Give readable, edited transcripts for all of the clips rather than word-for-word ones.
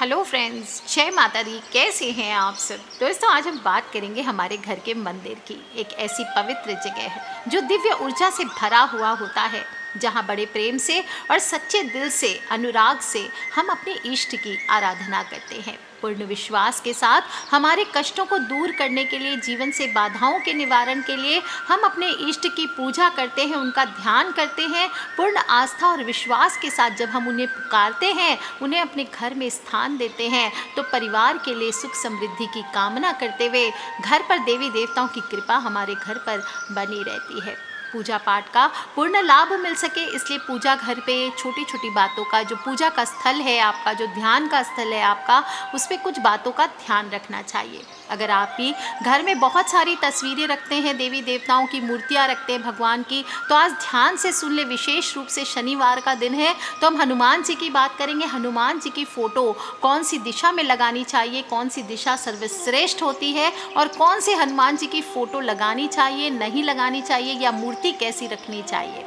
Hello friends, जय माता दी। कैसे हैं आप सब? दोस्तों, आज हम बात करेंगे हमारे घर के मंदिर की। एक ऐसी पवित्र जगह है जो दिव्य ऊर्जा से भरा हुआ होता है, जहां बड़े प्रेम से और सच्चे दिल से, अनुराग से हम अपने इष्ट की आराधना करते हैं। पूर्ण विश्वास के साथ हमारे कष्टों को दूर करने के लिए, जीवन से बाधाओं के निवारण के लिए हम अपने इष्ट की पूजा करते हैं, उनका ध्यान करते हैं। पूर्ण आस्था और विश्वास के साथ जब हम उन्हें पुकारते हैं, उन्हें अपने घर में स्थान देते हैं, तो परिवार के लिए सुख समृद्धि की कामना करते हुए घर पर देवी देवताओं की कृपा हमारे घर पर बनी रहती है। पूजा पाठ का पूर्ण लाभ मिल सके, इसलिए पूजा घर पे छोटी छोटी बातों का, जो पूजा का स्थल है आपका, जो ध्यान का स्थल है आपका, उस पर कुछ बातों का ध्यान रखना चाहिए। अगर आप भी घर में बहुत सारी तस्वीरें रखते हैं, देवी देवताओं की मूर्तियां रखते हैं भगवान की, तो आज ध्यान से सुन ले। विशेष रूप से शनिवार का दिन है, तो हम हनुमान जी की बात करेंगे। हनुमान जी की फ़ोटो कौन सी दिशा में लगानी चाहिए, कौन सी दिशा सर्वश्रेष्ठ होती है, और कौन से हनुमान जी की फ़ोटो लगानी चाहिए, नहीं लगानी चाहिए, या मूर्ति कैसी रखनी चाहिए।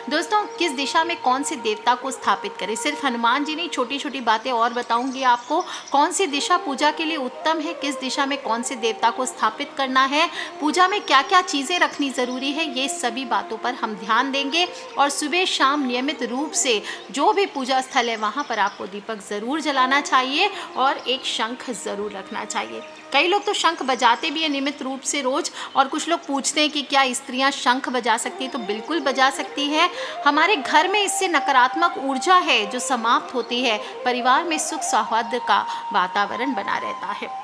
दोस्तों, किस दिशा में कौन से देवता को स्थापित करें, सिर्फ हनुमान जी नहीं, छोटी छोटी बातें और बताऊंगी आपको। कौन सी दिशा पूजा के लिए उत्तम है, किस दिशा में कौन से देवता को स्थापित करना है, पूजा में क्या क्या चीज़ें रखनी ज़रूरी है, ये सभी बातों पर हम ध्यान देंगे। और सुबह शाम नियमित रूप से जो भी पूजा स्थल है वहाँ पर आपको दीपक ज़रूर जलाना चाहिए और एक शंख ज़रूर रखना चाहिए। कई लोग तो शंख बजाते भी हैं नियमित रूप से रोज़, और कुछ लोग पूछते हैं कि क्या स्त्रियां शंख बजा सकती हैं, तो बिल्कुल बजा सकती है। हमारे घर में इससे नकारात्मक ऊर्जा है जो समाप्त होती है, परिवार में सुख सौहार्द का वातावरण बना रहता है।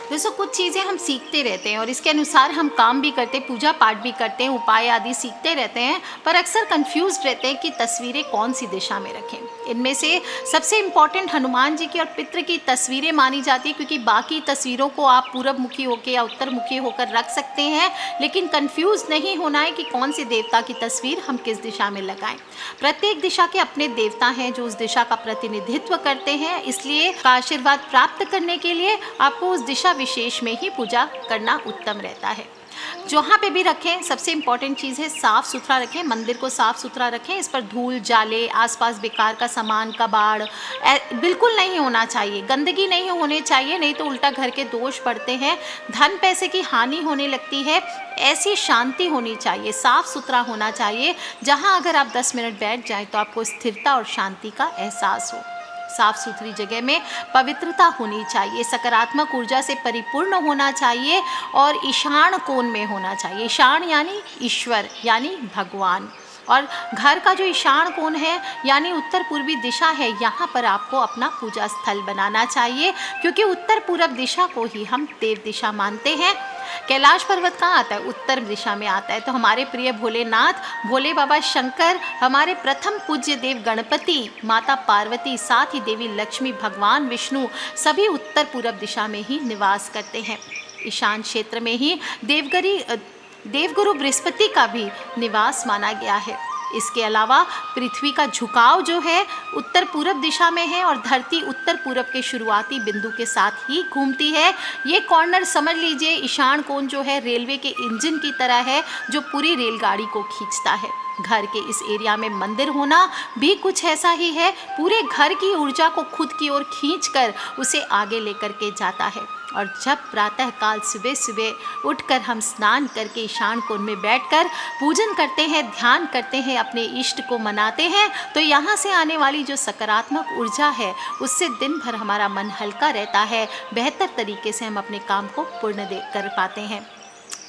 दोस्तों, कुछ चीज़ें हम सीखते रहते हैं और इसके अनुसार हम काम भी करते हैं, पूजा पाठ भी करते हैं, उपाय आदि सीखते रहते हैं, पर अक्सर कंफ्यूज रहते हैं कि तस्वीरें कौन सी दिशा में रखें। इनमें से सबसे इम्पॉर्टेंट हनुमान जी की और पितृ की तस्वीरें मानी जाती है, क्योंकि बाकी तस्वीरों को आप पूरब मुखी होकर या उत्तर मुखी होकर रख सकते हैं, लेकिन कंफ्यूज नहीं होना है कि कौन से देवता की तस्वीर हम किस दिशा में लगाएं। प्रत्येक दिशा के अपने देवता हैं जो उस दिशा का प्रतिनिधित्व करते हैं, इसलिए आशीर्वाद प्राप्त करने के लिए आपको उस दिशा विशेष में ही पूजा करना उत्तम रहता है। जहाँ पे भी रखें, सबसे इम्पॉर्टेंट चीज़ है साफ़ सुथरा रखें, मंदिर को साफ़ सुथरा रखें। इस पर धूल जाले, आसपास बेकार का सामान, कबाड़ बिल्कुल नहीं होना चाहिए, गंदगी नहीं होनी चाहिए, नहीं तो उल्टा घर के दोष पड़ते हैं, धन पैसे की हानि होने लगती है। ऐसी शांति होनी चाहिए, साफ़ सुथरा होना चाहिए, जहाँ अगर आप 10 मिनट बैठ जाएँ तो आपको स्थिरता और शांति का एहसास हो। साफ सुथरी जगह में पवित्रता होनी चाहिए, सकारात्मक ऊर्जा से परिपूर्ण होना चाहिए और ईशान कोण में होना चाहिए। ईशान यानी ईश्वर, यानी भगवान। और घर का जो ईशान कोण है यानी उत्तर पूर्वी दिशा है, यहाँ पर आपको अपना पूजा स्थल बनाना चाहिए, क्योंकि उत्तर पूर्व दिशा को ही हम देव दिशा मानते हैं। कैलाश पर्वत कहाँ आता है? उत्तर दिशा में आता है। तो हमारे प्रिय भोलेनाथ, भोले बाबा शंकर, हमारे प्रथम पूज्य देव गणपति, माता पार्वती, साथ ही देवी लक्ष्मी, भगवान विष्णु, सभी उत्तर पूर्व दिशा में ही निवास करते हैं। ईशान क्षेत्र में ही देवगुरु बृहस्पति का भी निवास माना गया है। इसके अलावा पृथ्वी का झुकाव जो है उत्तर पूर्व दिशा में है और धरती उत्तर पूर्व के शुरुआती बिंदु के साथ ही घूमती है। ये कॉर्नर समझ लीजिए, ईशान कोण जो है रेलवे के इंजन की तरह है जो पूरी रेलगाड़ी को खींचता है। घर के इस एरिया में मंदिर होना भी कुछ ऐसा ही है, पूरे घर की ऊर्जा को खुद की ओर खींचकर उसे आगे लेकर के जाता है। और जब प्रातःकाल सुबह सुबह उठकर हम स्नान करके ईशान कोण में बैठकर पूजन करते हैं, ध्यान करते हैं, अपने इष्ट को मनाते हैं, तो यहाँ से आने वाली जो सकारात्मक ऊर्जा है उससे दिन भर हमारा मन हल्का रहता है, बेहतर तरीके से हम अपने काम को पूर्ण कर पाते हैं।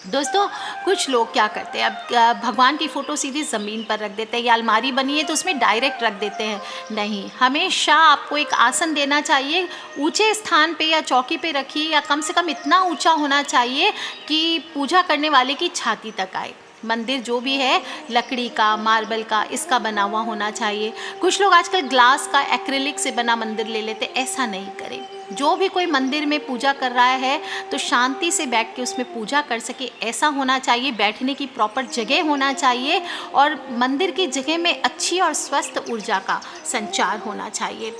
दोस्तों, कुछ लोग क्या करते हैं, अब भगवान की फ़ोटो सीधी ज़मीन पर रख देते हैं, या अलमारी बनी है तो उसमें डायरेक्ट रख देते हैं। नहीं, हमेशा आपको एक आसन देना चाहिए, ऊंचे स्थान पे या चौकी पे रखिए, या कम से कम इतना ऊंचा होना चाहिए कि पूजा करने वाले की छाती तक आए। मंदिर जो भी है लकड़ी का, मार्बल का, इसका बना हुआ होना चाहिए। कुछ लोग आजकल ग्लास का, एक्रिलिक से बना मंदिर ले लेते, ऐसा नहीं करें। जो भी कोई मंदिर में पूजा कर रहा है तो शांति से बैठ के उसमें पूजा कर सके, ऐसा होना चाहिए। बैठने की प्रॉपर जगह होना चाहिए और मंदिर की जगह में अच्छी और स्वस्थ ऊर्जा का संचार होना चाहिए।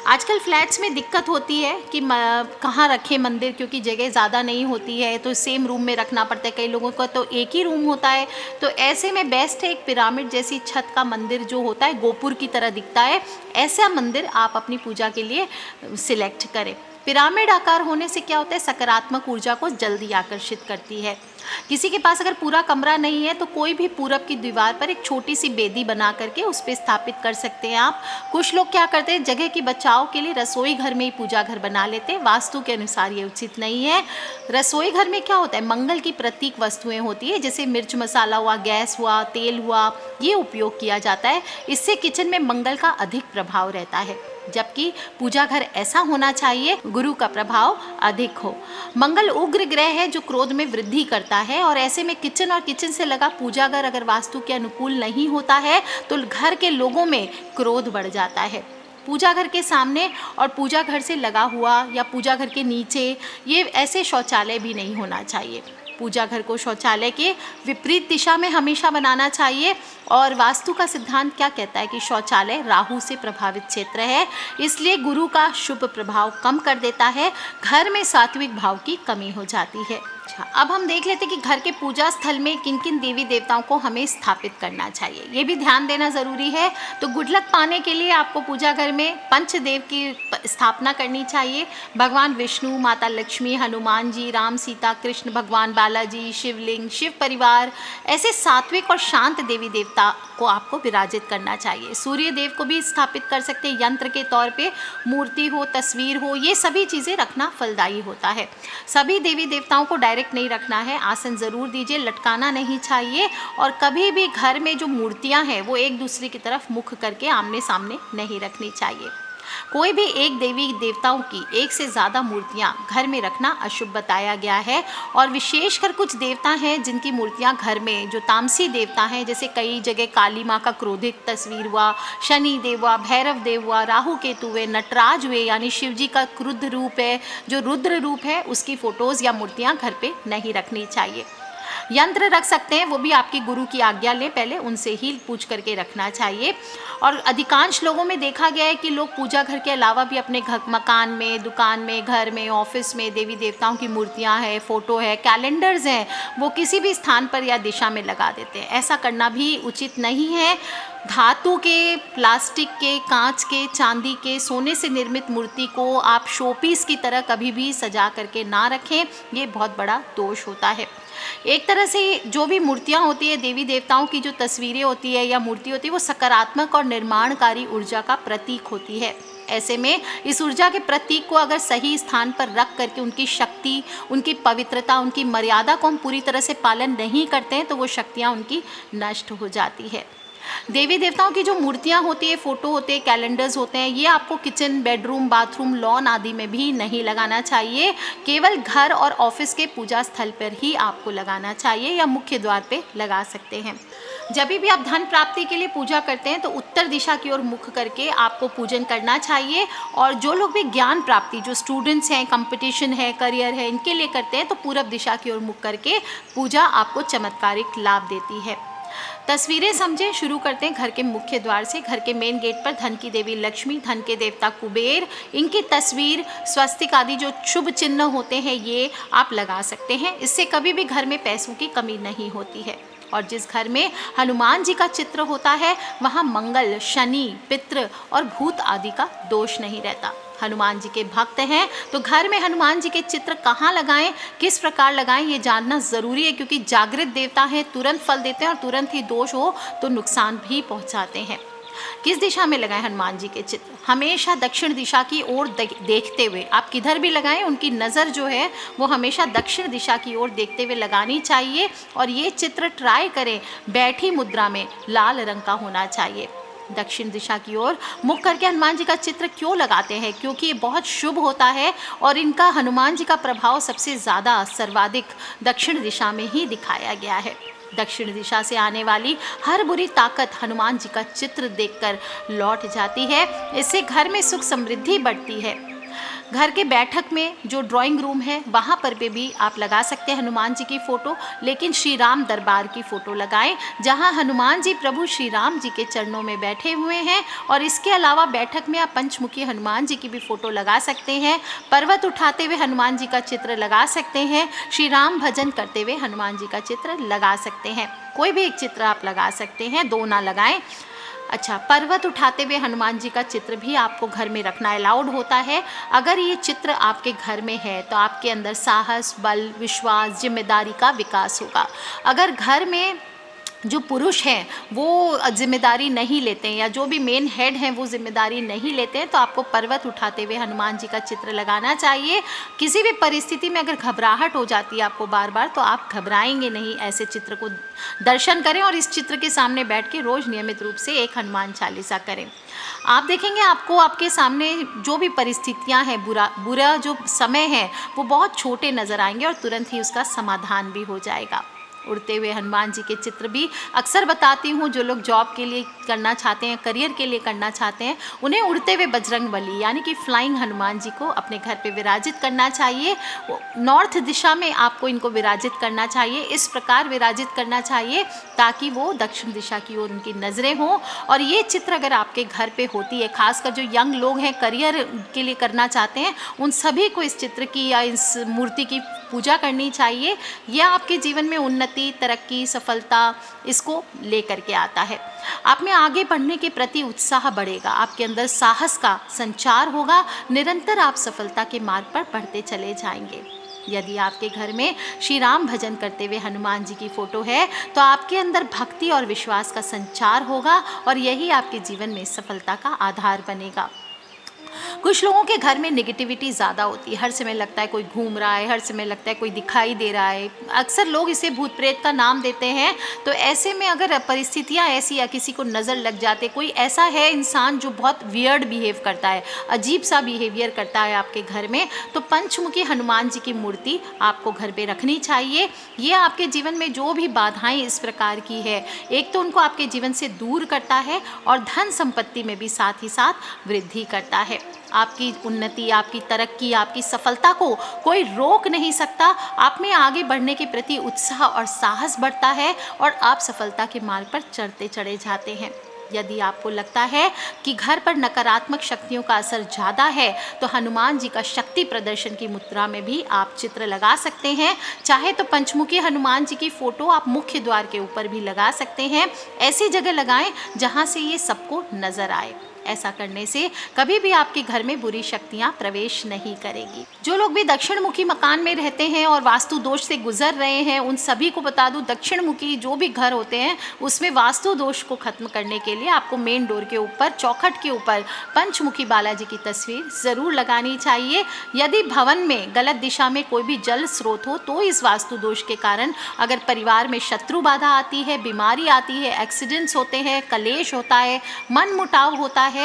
आजकल फ्लैट्स में दिक्कत होती है कि कहाँ रखें मंदिर, क्योंकि जगह ज़्यादा नहीं होती है तो सेम रूम में रखना पड़ता है। कई लोगों का तो एक ही रूम होता है, तो ऐसे में बेस्ट है एक पिरामिड जैसी छत का मंदिर जो होता है, गोपुर की तरह दिखता है, ऐसा मंदिर आप अपनी पूजा के लिए सिलेक्ट करें। पिरामिड आकार होने से क्या होता है, सकारात्मक ऊर्जा को जल्दी आकर्षित करती है। किसी के पास अगर पूरा कमरा नहीं है तो कोई भी पूरब की दीवार पर एक छोटी सी बेदी बना करके उस पर स्थापित कर सकते हैं आप। कुछ लोग क्या करते हैं, जगह की बचाव के लिए रसोई घर में ही पूजा घर बना लेते हैं। वास्तु के अनुसार ये उचित नहीं है। रसोई घर में क्या होता है, मंगल की प्रतीक वस्तुएं होती है, जैसे मिर्च मसाला हुआ, गैस हुआ, तेल हुआ, ये उपयोग किया जाता है। इससे किचन में मंगल का अधिक प्रभाव रहता है, जबकि पूजा घर ऐसा होना चाहिए गुरु का प्रभाव अधिक हो। मंगल उग्र ग्रह है जो क्रोध में वृद्धि करता है, और ऐसे में किचन और किचन से लगा पूजा घर अगर वास्तु के अनुकूल नहीं होता है तो घर के लोगों में क्रोध बढ़ जाता है। पूजा घर के सामने और पूजा घर से लगा हुआ या पूजा घर के नीचे ये ऐसे शौचालय भी नहीं होना चाहिए। पूजा घर को शौचालय के विपरीत दिशा में हमेशा बनाना चाहिए। और वास्तु का सिद्धांत क्या कहता है कि शौचालय राहु से प्रभावित क्षेत्र है, इसलिए गुरु का शुभ प्रभाव कम कर देता है, घर में सात्विक भाव की कमी हो जाती है। अब हम देख लेते हैं कि घर के पूजा स्थल में किन किन देवी देवताओं को हमें स्थापित करना चाहिए, ये भी ध्यान देना ज़रूरी है। तो गुड लक पाने के लिए आपको पूजा घर में पंचदेव की स्थापना करनी चाहिए। भगवान विष्णु, माता लक्ष्मी, हनुमान जी, राम सीता, कृष्ण भगवान, बालाजी, शिवलिंग, शिव परिवार, ऐसे सात्विक और शांत देवी देवता को आपको विराजित करना चाहिए। सूर्य देव को भी स्थापित कर सकते हैं, यंत्र के तौर पे मूर्ति हो, तस्वीर हो, ये सभी चीज़ें रखना फलदायी होता है। सभी देवी देवताओं को डायरेक्ट नहीं रखना है, आसन ज़रूर दीजिए, लटकाना नहीं चाहिए। और कभी भी घर में जो मूर्तियां हैं वो एक दूसरे की तरफ मुख करके आमने सामने नहीं रखनी चाहिए। कोई भी एक देवी देवताओं की एक से ज़्यादा मूर्तियां घर में रखना अशुभ बताया गया है। और विशेषकर कुछ देवता हैं जिनकी मूर्तियां घर में, जो तामसी देवता हैं, जैसे कई जगह काली माँ का क्रोधित तस्वीर हुआ, शनि देव हुआ, भैरव देव हुआ, राहु केतु हुए, नटराज हुए, यानी शिव जी का क्रुद्ध रूप है, जो रुद्र रूप है, उसकी फ़ोटोज़ या मूर्तियाँ घर पे नहीं रखनी चाहिए। यंत्र रख सकते हैं, वो भी आपकी गुरु की आज्ञा लें, पहले उनसे ही पूछ करके रखना चाहिए। और अधिकांश लोगों में देखा गया है कि लोग पूजा घर के अलावा भी अपने घर, मकान में, दुकान में, घर में, ऑफिस में देवी देवताओं की मूर्तियां हैं, फ़ोटो है, कैलेंडर्स हैं, वो किसी भी स्थान पर या दिशा में लगा देते हैं। ऐसा करना भी उचित नहीं है। धातु के, प्लास्टिक के, कांच के, चांदी के, सोने से निर्मित मूर्ति को आप शोपीस की तरह कभी भी सजा करके ना रखें, ये बहुत बड़ा दोष होता है। एक तरह से जो भी मूर्तियाँ होती है, देवी देवताओं की जो तस्वीरें होती है या मूर्ति होती है, वो सकारात्मक और निर्माणकारी ऊर्जा का प्रतीक होती है। ऐसे में इस ऊर्जा के प्रतीक को अगर सही स्थान पर रख करके उनकी शक्ति, उनकी पवित्रता, उनकी मर्यादा को हम पूरी तरह से पालन नहीं करते हैं तो वो शक्तियाँ उनकी नष्ट हो जाती है। देवी देवताओं की जो मूर्तियाँ होती है, फ़ोटो होते हैं, कैलेंडर्स होते हैं, ये आपको किचन, बेडरूम, बाथरूम, लॉन आदि में भी नहीं लगाना चाहिए। केवल घर और ऑफिस के पूजा स्थल पर ही आपको लगाना चाहिए या मुख्य द्वार पे लगा सकते हैं। जब भी आप धन प्राप्ति के लिए पूजा करते हैं तो उत्तर दिशा की ओर मुख करके आपको पूजन करना चाहिए। और जो लोग भी ज्ञान प्राप्ति, जो स्टूडेंट्स हैं, कंपटीशन है, करियर है, इनके लिए करते हैं तो पूरब दिशा की ओर मुख करके पूजा आपको चमत्कारिक लाभ देती है। तस्वीरें समझें, शुरू करते हैं घर के मुख्य द्वार से। घर के मेन गेट पर धन की देवी लक्ष्मी, धन के देवता कुबेर, इनकी तस्वीर, स्वस्तिक आदि जो शुभ चिन्ह होते हैं ये आप लगा सकते हैं। इससे कभी भी घर में पैसों की कमी नहीं होती है। और जिस घर में हनुमान जी का चित्र होता है वहाँ मंगल, शनि, पितृ और भूत आदि का दोष नहीं रहता। हनुमान जी के भक्त हैं तो घर में हनुमान जी के चित्र कहाँ लगाएं, किस प्रकार लगाएं, ये जानना ज़रूरी है, क्योंकि जागृत देवता हैं, तुरंत फल देते हैं और तुरंत ही दोष हो तो नुकसान भी पहुँचाते हैं। किस दिशा में लगाएं हनुमान जी के चित्र? हमेशा दक्षिण दिशा की ओर देखते हुए, आप किधर भी लगाएं उनकी नज़र जो है वो हमेशा दक्षिण दिशा की ओर देखते हुए लगानी चाहिए। और ये चित्र ट्राई करें बैठी मुद्रा में लाल रंग का होना चाहिए। दक्षिण दिशा की ओर मुख करके हनुमान जी का चित्र क्यों लगाते हैं? क्योंकि ये बहुत शुभ होता है और इनका, हनुमान जी का प्रभाव सबसे ज़्यादा सर्वाधिक दक्षिण दिशा में ही दिखाया गया है। दक्षिण दिशा से आने वाली हर बुरी ताकत हनुमान जी का चित्र देखकर लौट जाती है। इससे घर में सुख समृद्धि बढ़ती है। घर के बैठक में जो ड्राइंग रूम है वहाँ पर भी आप लगा सकते हैं हनुमान जी की फ़ोटो, लेकिन श्री राम दरबार की फ़ोटो लगाएं जहाँ हनुमान जी प्रभु श्री राम जी के चरणों में बैठे हुए हैं। और इसके अलावा बैठक में आप पंचमुखी हनुमान जी की भी फ़ोटो लगा सकते हैं, पर्वत उठाते हुए हनुमान जी का चित्र लगा सकते हैं, श्री राम भजन करते हुए हनुमान जी का चित्र लगा सकते हैं। कोई भी एक चित्र आप लगा सकते हैं, दो ना लगाएं। अच्छा, पर्वत उठाते हुए हनुमान जी का चित्र भी आपको घर में रखना अलाउड होता है। अगर ये चित्र आपके घर में है तो आपके अंदर साहस, बल, विश्वास, जिम्मेदारी का विकास होगा। अगर घर में जो पुरुष हैं वो जिम्मेदारी नहीं लेते हैं या जो भी मेन हेड हैं वो जिम्मेदारी नहीं लेते हैं तो आपको पर्वत उठाते हुए हनुमान जी का चित्र लगाना चाहिए। किसी भी परिस्थिति में अगर घबराहट हो जाती है आपको बार बार, तो आप घबराएंगे नहीं, ऐसे चित्र को दर्शन करें और इस चित्र के सामने बैठ के रोज़ नियमित रूप से एक हनुमान चालीसा करें। आप देखेंगे आपको आपके सामने जो भी परिस्थितियां हैं, बुरा जो समय है वो बहुत छोटे नज़र आएंगे और तुरंत ही उसका समाधान भी हो जाएगा। उड़ते हुए हनुमान जी के चित्र भी अक्सर बताती हूँ, जो लोग जॉब के लिए करना चाहते हैं, करियर के लिए करना चाहते हैं, उन्हें उड़ते हुए बजरंगबली यानी कि फ्लाइंग हनुमान जी को अपने घर पे विराजित करना चाहिए। नॉर्थ दिशा में आपको इनको विराजित करना चाहिए, इस प्रकार विराजित करना चाहिए ताकि वो दक्षिण दिशा की ओर उनकी नज़रें हों। और ये चित्र अगर आपके घर पे होती है, खासकर जो यंग लोग हैं करियर के लिए करना चाहते हैं, उन सभी को इस चित्र की या इस मूर्ति की पूजा करनी चाहिए। यह आपके जीवन में उन्नति, तरक्की, सफलता इसको लेकर के आता है। आप में आगे बढ़ने के प्रति उत्साह बढ़ेगा, आपके अंदर साहस का संचार होगा, निरंतर आप सफलता के मार्ग पर बढ़ते चले जाएंगे। यदि आपके घर में श्री राम भजन करते हुए हनुमान जी की फ़ोटो है तो आपके अंदर भक्ति और विश्वास का संचार होगा और यही आपके जीवन में सफलता का आधार बनेगा। कुछ लोगों के घर में नेगेटिविटी ज़्यादा होती है, हर समय लगता है कोई घूम रहा है, हर समय लगता है कोई दिखाई दे रहा है, अक्सर लोग इसे भूत प्रेत का नाम देते हैं। तो ऐसे में अगर परिस्थितियां ऐसी या किसी को नज़र लग जाते, कोई ऐसा है इंसान जो बहुत वियर्ड बिहेव करता है, अजीब सा बिहेवियर करता है आपके घर में, तो पंचमुखी हनुमान जी की मूर्ति आपको घर पे रखनी चाहिए। ये आपके जीवन में जो भी बाधाएं इस प्रकार की है, एक तो उनको आपके जीवन से दूर करता है और धन संपत्ति में भी साथ ही साथ वृद्धि करता है। आपकी उन्नति, आपकी तरक्की, आपकी सफलता को कोई रोक नहीं सकता। आप में आगे बढ़ने के प्रति उत्साह और साहस बढ़ता है और आप सफलता के मार्ग पर चढ़ते चढ़े जाते हैं। यदि आपको लगता है कि घर पर नकारात्मक शक्तियों का असर ज़्यादा है तो हनुमान जी का शक्ति प्रदर्शन की मुद्रा में भी आप चित्र लगा सकते हैं। चाहे तो पंचमुखी हनुमान जी की फ़ोटो आप मुख्य द्वार के ऊपर भी लगा सकते हैं। ऐसी जगह लगाएं जहां से ये सबको नज़र आए। ऐसा करने से कभी भी आपके घर में बुरी शक्तियां प्रवेश नहीं करेगी। जो लोग भी दक्षिण मुखी मकान में रहते हैं और वास्तु दोष से गुजर रहे हैं, उन सभी को बता दूं, दक्षिण मुखी जो भी घर होते हैं उसमें वास्तु दोष को खत्म करने के लिए आपको मेन डोर के ऊपर, चौखट के ऊपर पंचमुखी बालाजी की तस्वीर ज़रूर लगानी चाहिए। यदि भवन में गलत दिशा में कोई भी जल स्रोत हो तो इस वास्तु दोष के कारण अगर परिवार में शत्रु बाधा आती है, बीमारी आती है, एक्सीडेंट्स होते हैं, कलेश होता है, मन मुटाव होता है,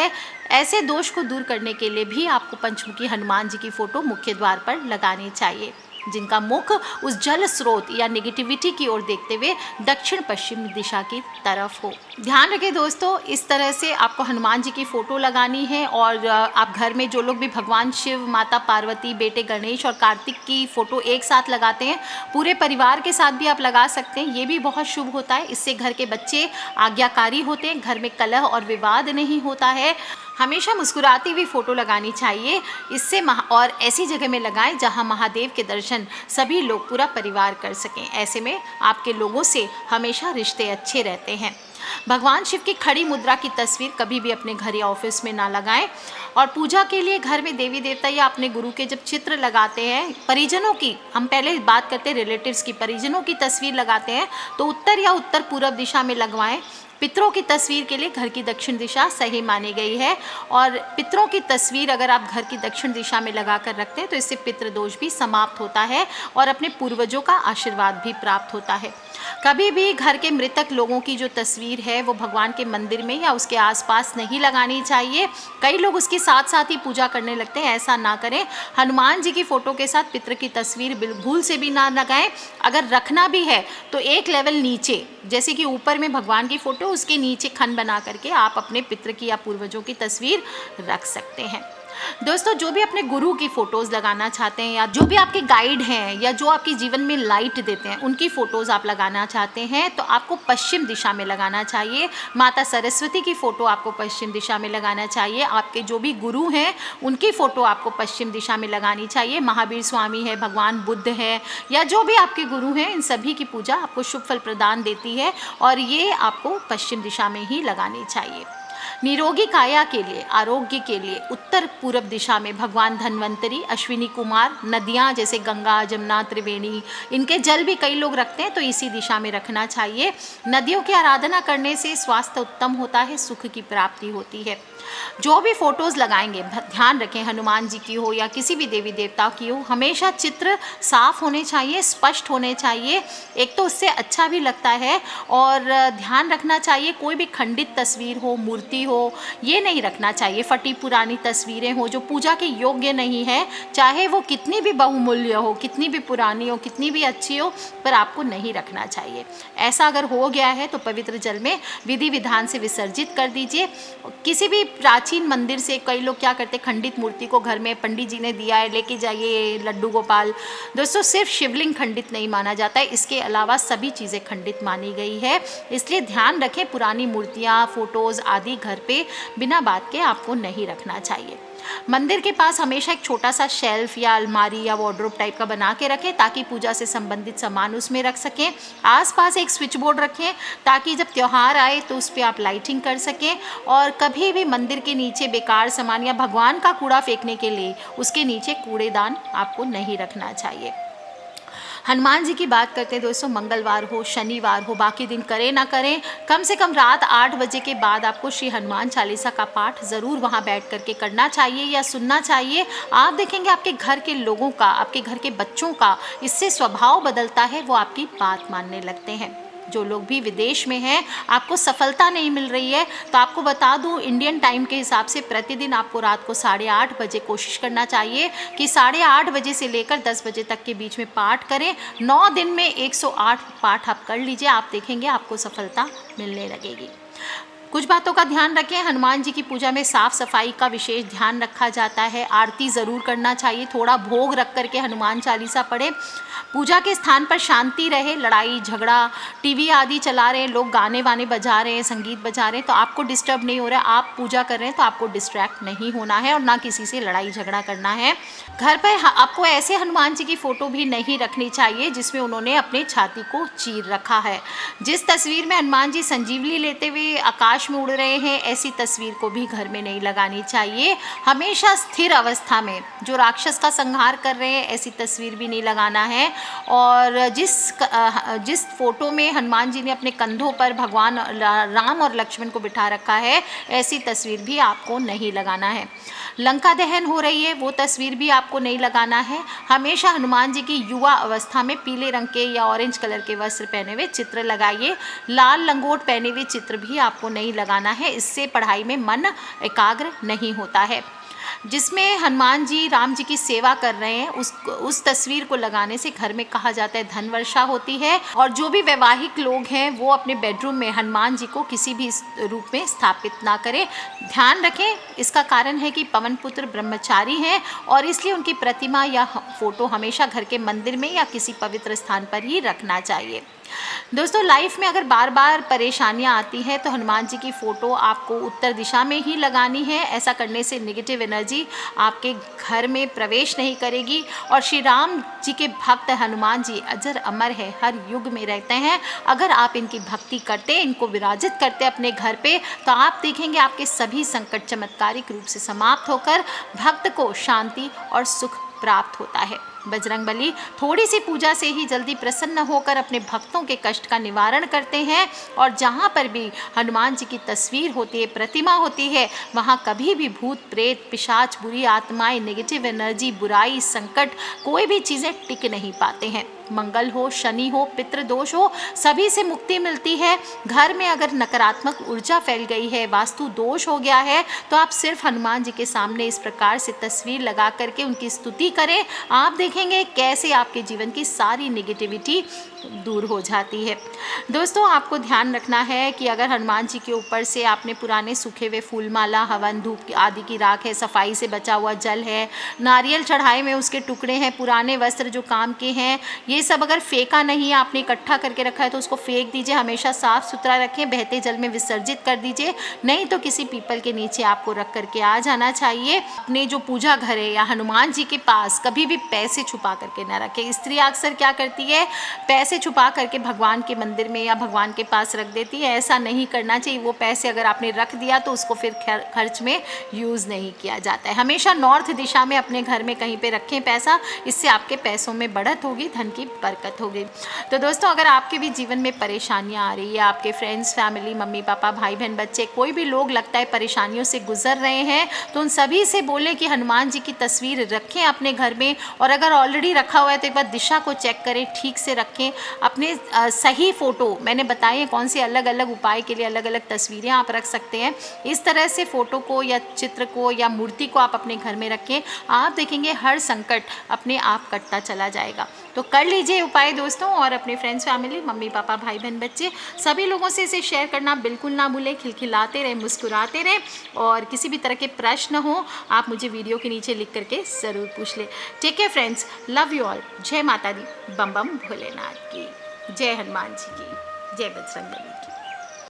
ऐसे दोष को दूर करने के लिए भी आपको पंचमुखी हनुमान जी की फ़ोटो मुख्य द्वार पर लगानी चाहिए, जिनका मुख उस जल स्रोत या नेगेटिविटी की ओर देखते हुए दक्षिण पश्चिम दिशा की तरफ हो। ध्यान रखें दोस्तों, इस तरह से आपको हनुमान जी की फ़ोटो लगानी है। और आप घर में जो लोग भी भगवान शिव, माता पार्वती, बेटे गणेश और कार्तिक की फ़ोटो एक साथ लगाते हैं, पूरे परिवार के साथ भी आप लगा सकते हैं, ये भी बहुत शुभ होता है। इससे घर के बच्चे आज्ञाकारी होते हैं, घर में कलह और विवाद नहीं होता है। हमेशा मुस्कुराती हुई फ़ोटो लगानी चाहिए, इससे और ऐसी जगह में लगाएं जहां महादेव के दर्शन सभी लोग, पूरा परिवार कर सकें। ऐसे में आपके लोगों से हमेशा रिश्ते अच्छे रहते हैं। भगवान शिव की खड़ी मुद्रा की तस्वीर कभी भी अपने घर या ऑफिस में ना लगाएं। और पूजा के लिए घर में देवी देवता या अपने गुरु के जब चित्र लगाते हैं, परिजनों की, हम पहले बात करते हैं रिलेटिव्स की, परिजनों की तस्वीर लगाते हैं तो उत्तर या उत्तर पूर्व दिशा में लगवाएं। पितरों की तस्वीर के लिए घर की दक्षिण दिशा सही मानी गई है और पितरों की तस्वीर अगर आप घर की दक्षिण दिशा में लगा कर रखते हैं तो इससे पितृ दोष भी समाप्त होता है और अपने पूर्वजों का आशीर्वाद भी प्राप्त होता है। कभी भी घर के मृतक लोगों की जो तस्वीर है वो भगवान के मंदिर में या उसके आसपास नहीं लगानी चाहिए। कई लोग उसके साथ साथ ही पूजा करने लगते हैं, ऐसा ना करें। हनुमान जी की फ़ोटो के साथ पितृ की तस्वीर भूल से भी ना लगाएं। अगर रखना भी है तो एक लेवल नीचे, जैसे कि ऊपर में भगवान की फ़ोटो, उसके नीचे खन बना करके आप अपने पितृ की या पूर्वजों की तस्वीर रख सकते हैं। दोस्तों, जो भी अपने गुरु की फ़ोटोज़ लगाना चाहते हैं या जो भी आपके गाइड हैं या जो आपके जीवन में लाइट देते हैं, उनकी फ़ोटोज़ आप लगाना चाहते हैं तो आपको पश्चिम दिशा में लगाना चाहिए। माता सरस्वती की फ़ोटो आपको पश्चिम दिशा में लगाना चाहिए। आपके जो भी गुरु हैं उनकी फ़ोटो आपको पश्चिम दिशा में लगानी चाहिए। महावीर स्वामी है, भगवान बुद्ध है या जो भी आपके गुरु हैं, इन सभी की पूजा आपको शुभ फल प्रदान देती है और ये आपको पश्चिम दिशा में ही लगानी चाहिए। निरोगी काया के लिए, आरोग्य के लिए उत्तर पूर्व दिशा में भगवान धन्वंतरी, अश्विनी कुमार, नदियाँ जैसे गंगा, जमुना, त्रिवेणी, इनके जल भी कई लोग रखते हैं तो इसी दिशा में रखना चाहिए। नदियों की आराधना करने से स्वास्थ्य उत्तम होता है, सुख की प्राप्ति होती है। जो भी फोटोज़ लगाएंगे ध्यान रखें, हनुमान जी की हो या किसी भी देवी देवता की हो, हमेशा चित्र साफ होने चाहिए, स्पष्ट होने चाहिए। एक तो उससे अच्छा भी लगता है और ध्यान रखना चाहिए कोई भी खंडित तस्वीर हो, मूर्ति हो, ये नहीं रखना चाहिए। फटी पुरानी तस्वीरें हो जो पूजा के योग्य नहीं है, चाहे वो कितनी भी बहुमूल्य हो, कितनी भी पुरानी हो, कितनी भी अच्छी हो, पर आपको नहीं रखना चाहिए। ऐसा अगर हो गया है तो पवित्र जल में विधि विधान से विसर्जित कर दीजिए। किसी भी प्राचीन मंदिर से कई लोग क्या करते, खंडित मूर्ति को घर में पंडित जी ने दिया है, लेके जाइए लड्डू गोपाल। दोस्तों, सिर्फ शिवलिंग खंडित नहीं माना जाता है, इसके अलावा सभी चीज़ें खंडित मानी गई है। इसलिए ध्यान रखें, पुरानी मूर्तियाँ, फोटोज़ आदि घर पे बिना बात के आपको नहीं रखना चाहिए। मंदिर के पास हमेशा एक छोटा सा शेल्फ या अलमारी या वार्डरोब टाइप का बना के रखें ताकि पूजा से संबंधित सामान उसमें रख सकें। आसपास एक स्विच बोर्ड रखें ताकि जब त्यौहार आए तो उस पर आप लाइटिंग कर सकें। और कभी भी मंदिर के नीचे बेकार सामान या भगवान का कूड़ा फेंकने के लिए उसके नीचे कूड़ेदान आपको नहीं रखना चाहिए। हनुमान जी की बात करते हैं दोस्तों, मंगलवार हो, शनिवार हो, बाकी दिन करें ना करें, कम से कम रात 8 बजे के बाद आपको श्री हनुमान चालीसा का पाठ ज़रूर वहाँ बैठ करके करना चाहिए या सुनना चाहिए। आप देखेंगे आपके घर के लोगों का, आपके घर के बच्चों का इससे स्वभाव बदलता है, वो आपकी बात मानने लगते हैं। जो लोग भी विदेश में हैं, आपको सफलता नहीं मिल रही है तो आपको बता दूं, इंडियन टाइम के हिसाब से प्रतिदिन आपको रात को 8:30 बजे कोशिश करना चाहिए कि 8:30 बजे से लेकर 10 बजे तक के बीच में पाठ करें। 9 दिन में 108 पाठ आप कर लीजिए, आप देखेंगे आपको सफलता मिलने लगेगी। कुछ बातों का ध्यान रखें, हनुमान जी की पूजा में साफ़ सफाई का विशेष ध्यान रखा जाता है। आरती ज़रूर करना चाहिए, थोड़ा भोग रख करके हनुमान चालीसा पढ़े। पूजा के स्थान पर शांति रहे, लड़ाई झगड़ा, टीवी आदि चला रहे हैं लोग, गाने वाने बजा रहे हैं, संगीत बजा रहे हैं तो आपको डिस्टर्ब नहीं हो रहा है। आप पूजा कर रहे हैं तो आपको डिस्ट्रैक्ट नहीं होना है और ना किसी से लड़ाई झगड़ा करना है। घर पर आपको ऐसे हनुमान जी की फ़ोटो भी नहीं रखनी चाहिए जिसमें उन्होंने अपने छाती को चीर रखा है। जिस तस्वीर में हनुमान जी संजीवनी लेते हुए आकाश में उड़ रहे हैं, ऐसी तस्वीर को भी घर में नहीं लगानी चाहिए। हमेशा स्थिर अवस्था में जो राक्षस का संहार कर रहे हैं, ऐसी तस्वीर भी नहीं लगाना है। और जिस फोटो में हनुमान जी ने अपने कंधों पर भगवान राम और लक्ष्मण को बिठा रखा है, ऐसी तस्वीर भी आपको नहीं लगाना है। लंका दहन हो रही है, वो तस्वीर भी आपको नहीं लगाना है। हमेशा हनुमान जी की युवा अवस्था में पीले रंग के या ऑरेंज कलर के वस्त्र पहने हुए चित्र लगाइए। लाल लंगोट पहने हुए चित्र भी आपको नहीं लगाना है, इससे पढ़ाई में मन एकाग्र नहीं होता है। जिसमें हनुमान जी राम जी की सेवा कर रहे हैं, उस तस्वीर को लगाने से घर में कहा जाता है धन वर्षा होती है। और जो भी वैवाहिक लोग हैं वो अपने बेडरूम में हनुमान जी को किसी भी रूप में स्थापित ना करें। ध्यान रखें, इसका कारण है कि पवन पुत्र ब्रह्मचारी हैं और इसलिए उनकी प्रतिमा या फोटो हमेशा घर के मंदिर में या किसी पवित्र स्थान पर ही रखना चाहिए। दोस्तों, लाइफ में अगर बार बार परेशानियां आती हैं तो हनुमान जी की फ़ोटो आपको उत्तर दिशा में ही लगानी है। ऐसा करने से नेगेटिव एनर्जी आपके घर में प्रवेश नहीं करेगी। और श्री राम जी के भक्त हनुमान जी अजर अमर है, हर युग में रहते हैं। अगर आप इनकी भक्ति करते, इनको विराजित करते अपने घर पे, तो आप देखेंगे आपके सभी संकट चमत्कारिक रूप से समाप्त होकर भक्त को शांति और सुख प्राप्त होता है। बजरंगबली थोड़ी सी पूजा से ही जल्दी प्रसन्न होकर अपने भक्तों के कष्ट का निवारण करते हैं। और जहाँ पर भी हनुमान जी की तस्वीर होती है, प्रतिमा होती है, वहाँ कभी भी भूत प्रेत, पिशाच, बुरी आत्माएं, नेगेटिव एनर्जी, बुराई, संकट, कोई भी चीज़ें टिक नहीं पाते हैं। मंगल हो, शनि हो, पितृदोष हो, सभी से मुक्ति मिलती है। घर में अगर नकारात्मक ऊर्जा फैल गई है, वास्तु दोष हो गया है, तो आप सिर्फ हनुमान जी के सामने इस प्रकार से तस्वीर लगा करके उनकी स्तुति करें। आप देखेंगे कैसे आपके जीवन की सारी नेगेटिविटी दूर हो जाती है। दोस्तों, आपको ध्यान रखना है कि अगर हनुमान जी के ऊपर से आपने पुराने सूखे हुए फूल माला, हवन, धूप आदि की राख है, सफाई से बचा हुआ जल है, नारियल चढ़ाए में उसके टुकड़े हैं, पुराने वस्त्र जो काम के हैं, ये सब अगर फेंका नहीं है, आपने इकट्ठा करके रखा है तो उसको फेंक दीजिए। हमेशा साफ सुथरा रखें, बहते जल में विसर्जित कर दीजिए, नहीं तो किसी पीपल के नीचे आपको रख करके आ जाना चाहिए। अपने जो पूजा घर है या हनुमान जी के पास कभी भी पैसे छुपा करके ना रखें। स्त्री अक्सर क्या करती है, पैसे छुपा करके भगवान के मंदिर में या भगवान के पास रख देती है। ऐसा नहीं करना चाहिए। वो पैसे अगर आपने रख दिया तो उसको फिर खर्च में यूज़ नहीं किया जाता है। हमेशा नॉर्थ दिशा में अपने घर में कहीं पे रखें पैसा, इससे आपके पैसों में बढ़त होगी, धन की बरकत होगी। तो दोस्तों, अगर आपके भी जीवन में परेशानियां आ रही है, आपके फ्रेंड्स, फैमिली, मम्मी पापा, भाई बहन, बच्चे, कोई भी लोग लगता है परेशानियों से गुजर रहे हैं, तो उन सभी से बोलें कि हनुमान जी की तस्वीर रखें अपने घर में। और अगर ऑलरेडी रखा हुआ है तो एक बार दिशा को चेक करें, ठीक से रखें। अपने सही फ़ोटो मैंने बताए कौन से अलग अलग उपाय के लिए अलग अलग तस्वीरें आप रख सकते हैं। इस तरह से फ़ोटो को या चित्र को या मूर्ति को आप अपने घर में रखें। आप देखेंगे हर संकट अपने आप कटता चला जाएगा। तो कर लीजिए उपाय दोस्तों, और अपने फ्रेंड्स, फैमिली, मम्मी पापा, भाई बहन, बच्चे, सभी लोगों से इसे शेयर करना बिल्कुल ना भूलें। खिलखिलाते रहें, मुस्कुराते रहें, और किसी भी तरह के प्रश्न हो आप मुझे वीडियो के नीचे लिख करके ज़रूर पूछ लें। Take care friends, love you all. जय माता दी, बम बम भोलेनाथ की, जय हनुमान जी की, जय बजरंगबली।